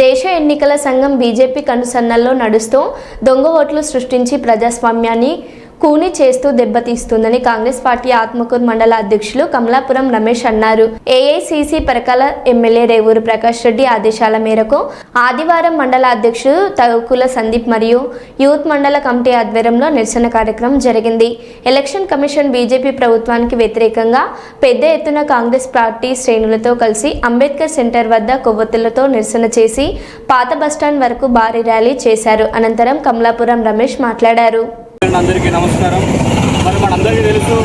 దేశ ఎన్నికల సంఘం బీజేపీ కనుసన్నల్లో నడుస్తూ దొంగ ఓట్లు సృష్టించి ప్రజాస్వామ్యాన్ని కూని చేస్తూ దెబ్బతీస్తుందని కాంగ్రెస్ పార్టీ ఆత్మకూరు మండల అధ్యక్షులు కమలాపురం రమేష్ అన్నారు. ఏఐసీసీ పరకాల ఎమ్మెల్యే రేవూరు ప్రకాష్ రెడ్డి ఆదేశాల మేరకు ఆదివారం మండల అధ్యక్షుడు తగుకుల సందీప్ మరియు యూత్ మండల కమిటీ ఆధ్వర్యంలో నిరసన కార్యక్రమం జరిగింది. ఎలక్షన్ కమిషన్ బీజేపీ ప్రభుత్వానికి వ్యతిరేకంగా పెద్ద ఎత్తున కాంగ్రెస్ పార్టీ శ్రేణులతో కలిసి అంబేద్కర్ సెంటర్ వద్ద కొవ్వొత్తులతో నిరసన చేసి పాత బస్టాండ్ వరకు భారీ ర్యాలీ చేశారు. అనంతరం కమలాపురం రమేష్ మాట్లాడారు. అందరికీ నమస్కారం. మనందరికీ తెలుసు,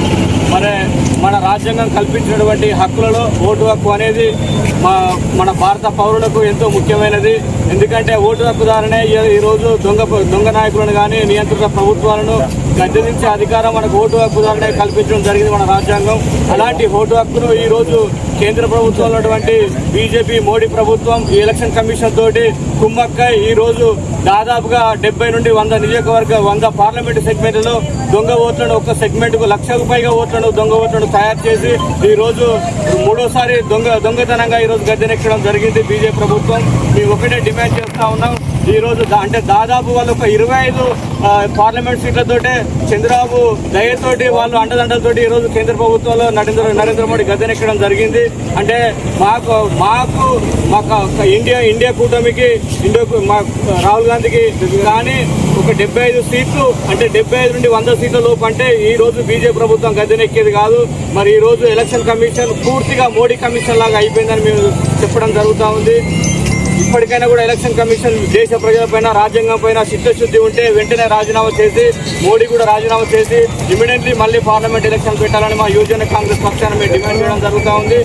మన రాజ్యాంగం కల్పించినటువంటి హక్కులలో ఓటు హక్కు అనేది మన భారత పౌరులకు ఎంతో ముఖ్యమైనది. ఎందుకంటే ఓటు హక్కు ద్వారానే ఈరోజు దొంగ నాయకులను కానీ నియంత్రిత ప్రభుత్వాలను గద్దెదించే అధికారం మనకు ఓటు హక్కు ద్వారానే కల్పించడం జరిగింది మన రాజ్యాంగం. అలాంటి ఓటు హక్కును ఈరోజు కేంద్ర ప్రభుత్వంలో ఉన్నటువంటి బీజేపీ మోడీ ప్రభుత్వం ఈ ఎలక్షన్ కమిషన్ తోటి కుమ్మక్కై ఈరోజు దాదాపుగా 70 నుండి 100 పార్లమెంటు సెగ్మెంట్లలో దొంగ ఓట్లను ఒక్క సెగ్మెంట్కు 1,00,000కు పైగా ఓట్లను దొంగ ఓట్లను తయారు చేసి ఈరోజు మూడోసారి దొంగతనంగా ఈరోజు గద్దెనెక్కడం జరిగింది బీజేపీ ప్రభుత్వం. మేము ఒకటే డిమాండ్ చేస్తూ ఉన్నాం. ఈరోజు అంటే దాదాపు వాళ్ళు ఒక 25 పార్లమెంట్ సీట్లతోటే చంద్రబాబు దయతోటి వాళ్ళు అండదండలతోటి ఈరోజు కేంద్ర ప్రభుత్వంలో నరేంద్ర మోడీ గద్దెనెక్కడం జరిగింది. అంటే మాకు ఇండియా కూటమికి రాహుల్ గాంధీకి కానీ ఒక 75 సీట్లు అంటే 75 నుండి 100 సీట్ల లోపు అంటే ఈ రోజు బీజేపీ ప్రభుత్వం గద్దెనెక్కేది కాదు. మరి ఈ రోజు ఎలక్షన్ కమిషన్ పూర్తిగా మోడీ కమిషన్ లాగా అయిపోయిందని మేము చెప్పడం జరుగుతూ ఉంది. ఇప్పటికైనా కూడా ఎలక్షన్ కమిషన్ దేశ ప్రజలపైన రాజ్యాంగం పైన చిత్తశుద్ధి ఉంటే వెంటనే రాజీనామా చేసి మోడీ కూడా రాజీనామా చేసి ఇమీడియట్లీ మళ్ళీ పార్లమెంట్ ఎలక్షన్ పెట్టాలని మా యువజన కాంగ్రెస్ పక్షాన మేము డిమాండ్ చేయడం జరుగుతూ ఉంది.